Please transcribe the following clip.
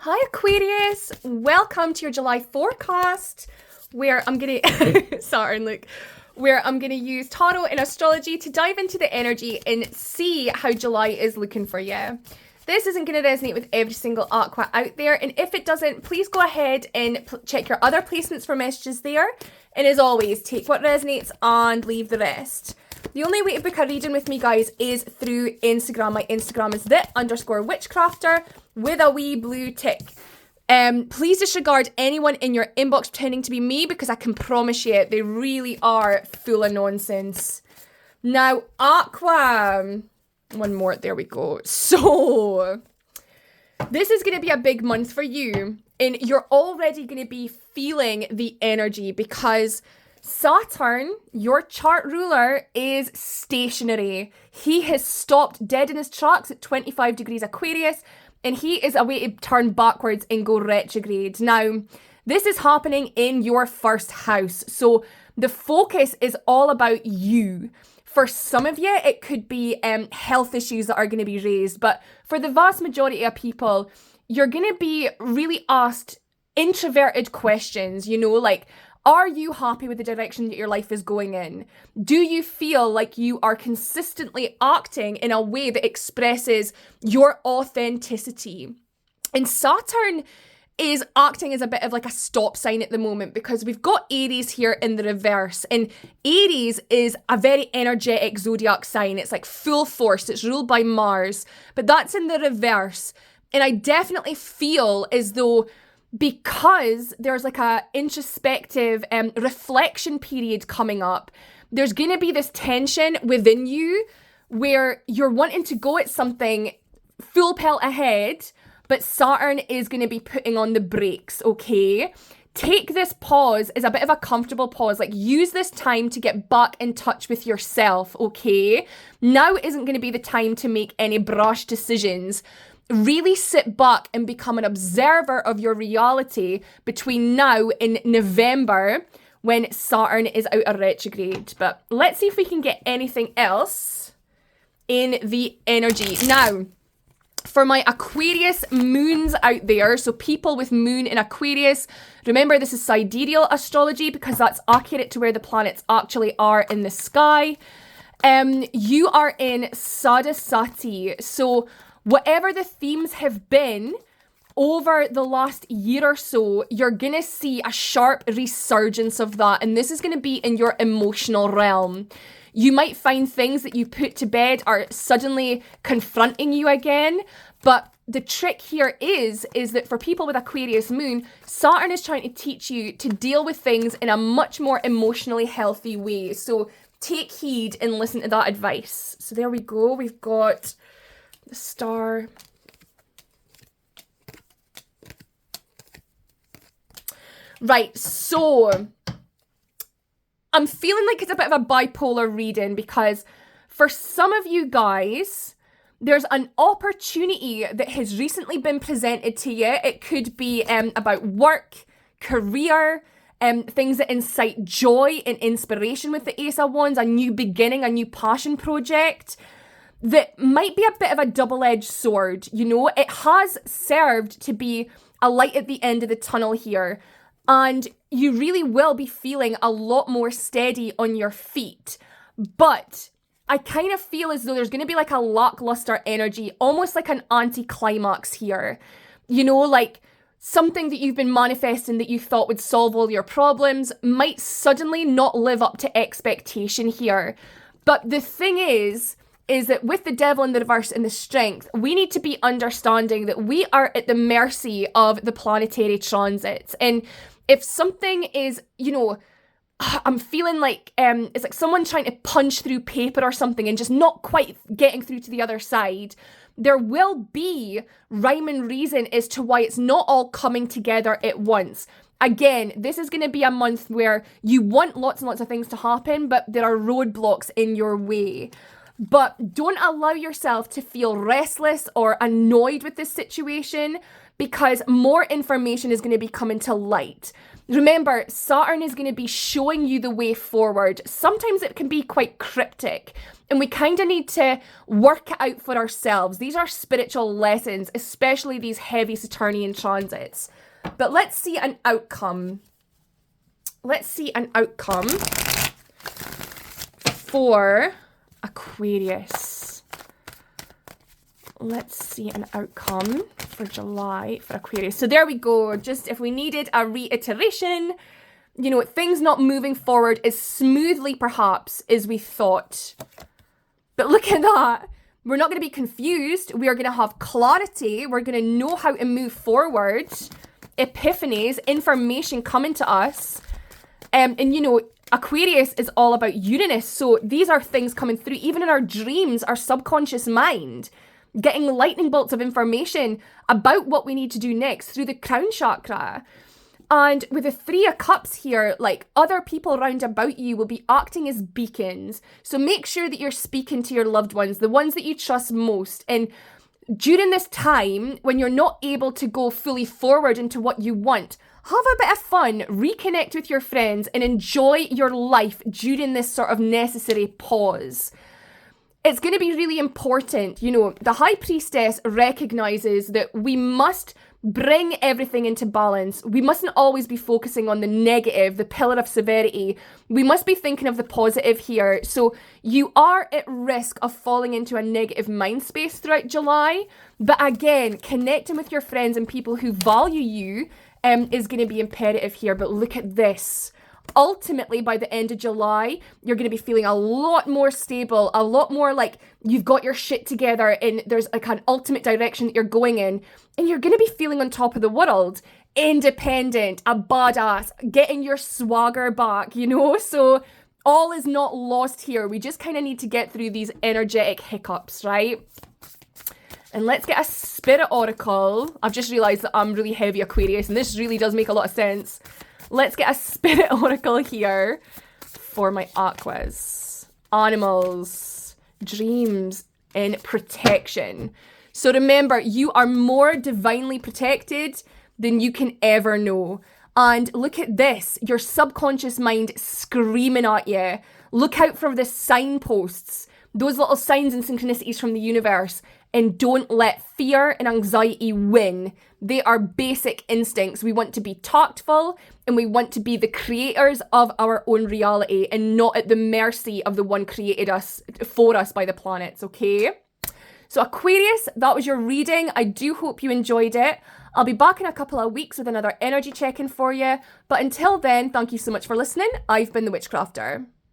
Hi Aquarius, welcome to your July forecast where I'm gonna where I'm gonna use tarot and astrology to dive into the energy and see how July is looking for you. This isn't going to resonate with every single Aqua out there, and if it doesn't, please go ahead and check your other placements for messages there. And as always, take what resonates and leave the rest. The only way to book a reading with me, guys, is through Instagram. My Instagram is _witchcrafter with a wee blue tick. Please disregard anyone in your inbox pretending to be me, because I can promise you they really are full of nonsense. Now, Aqua... One more, there we go. So, this is going to be a big month for you, and you're already going to be feeling the energy because Saturn, your chart ruler, is stationary. He has stopped dead in his tracks at 25 degrees Aquarius, and he is about to turn backwards and go retrograde. Now, this is happening in your first house, so the focus is all about you. For some of you, it could be health issues that are going to be raised. But for the vast majority of people, you're going to be really asked introverted questions, like, are you happy with the direction that your life is going in? Do you feel like you are consistently acting in a way that expresses your authenticity? And Saturn is acting as a bit of like a stop sign at the moment, because we've got Aries here in the reverse, and Aries is a very energetic zodiac sign. It's like full force. It's ruled by Mars, but that's in the reverse. And I definitely feel as though, because there's like a introspective reflection period coming up, there's going to be this tension within you where you're wanting to go at something full pelt ahead, but Saturn is going to be putting on the brakes, okay? Take this pause as a bit of a comfortable pause. Like, use this time to get back in touch with yourself, okay? Now isn't going to be the time to make any brash decisions. Really sit back and become an observer of your reality between now and November, when Saturn is out of retrograde. But let's see if we can get anything else in the energy. Now, for my Aquarius moons out there, so people with moon in Aquarius, remember this is sidereal astrology because that's accurate to where the planets actually are in the sky. You are in Sadasati, so whatever the themes have been over the last year or so, you're gonna see a sharp resurgence of that, and this is gonna be in your emotional realm. You might find things that you put to bed are suddenly confronting you again. But the trick here is that for people with Aquarius moon, Saturn is trying to teach you to deal with things in a much more emotionally healthy way. So take heed and listen to that advice. So there we go. We've got the star. Right, so I'm feeling like it's a bit of a bipolar reading, because for some of you guys, there's an opportunity that has recently been presented to you. It could be about work, career, things that incite joy and inspiration with the Ace of Wands, a new beginning, a new passion project that might be a bit of a double-edged sword. It has served to be a light at the end of the tunnel here. And you really will be feeling a lot more steady on your feet. But I kind of feel as though there's going to be like a lackluster energy, almost like an anticlimax here. Like something that you've been manifesting that you thought would solve all your problems might suddenly not live up to expectation here. But the thing is that with the devil in the reverse and the strength, we need to be understanding that we are at the mercy of the planetary transits. And if something is, I'm feeling like it's like someone trying to punch through paper or something and just not quite getting through to the other side, there will be rhyme and reason as to why it's not all coming together at once. Again, this is going to be a month where you want lots and lots of things to happen, but there are roadblocks in your way. But don't allow yourself to feel restless or annoyed with this situation, because more information is going to be coming to light. Remember, Saturn is going to be showing you the way forward. Sometimes it can be quite cryptic, and we kind of need to work it out for ourselves. These are spiritual lessons, especially these heavy Saturnian transits. But let's see an outcome. Let's see an outcome for Aquarius. Let's see an outcome for July for Aquarius. So there we go. Just if we needed a reiteration, you know, things not moving forward as smoothly perhaps as we thought. But look at that. We're not going to be confused. We are going to have clarity. We're going to know how to move forward. Epiphanies, information coming to us. And you know, Aquarius is all about Uranus. So these are things coming through, even in our dreams, our subconscious mind, getting lightning bolts of information about what we need to do next through the crown chakra. And with the 3 of Cups here, like, other people round about you will be acting as beacons. So make sure that you're speaking to your loved ones, the ones that you trust most. And during this time, when you're not able to go fully forward into what you want, have a bit of fun, reconnect with your friends, and enjoy your life during this sort of necessary pause. It's going to be really important. You know, the High Priestess recognizes that we must bring everything into balance. We mustn't always be focusing on the negative, the pillar of severity. We must be thinking of the positive here. So you are at risk of falling into a negative mind space throughout July. But again, connecting with your friends and people who value you is going to be imperative here. But look at this. Ultimately, by the end of July, you're going to be feeling a lot more stable, a lot more like you've got your shit together and there's like an ultimate direction that you're going in, and you're going to be feeling on top of the world, independent, a badass, getting your swagger back, you know? So all is not lost here. We just kind of need to get through these energetic hiccups, right? And let's get a spirit oracle. I've just realized that I'm really heavy Aquarius, and this really does make a lot of sense. Let's get a spirit oracle here for my Aquas. Animals, dreams, and protection. So remember, you are more divinely protected than you can ever know. And look at this, your subconscious mind screaming at you. Look out for the signposts, those little signs and synchronicities from the universe. And don't let fear and anxiety win. They are basic instincts. We want to be tactful and we want to be the creators of our own reality and not at the mercy of the one created us for us by the planets, okay? So Aquarius, that was your reading. I do hope you enjoyed it. I'll be back in a couple of weeks with another energy check-in for you. But until then, thank you so much for listening. I've been the Witchcrafter.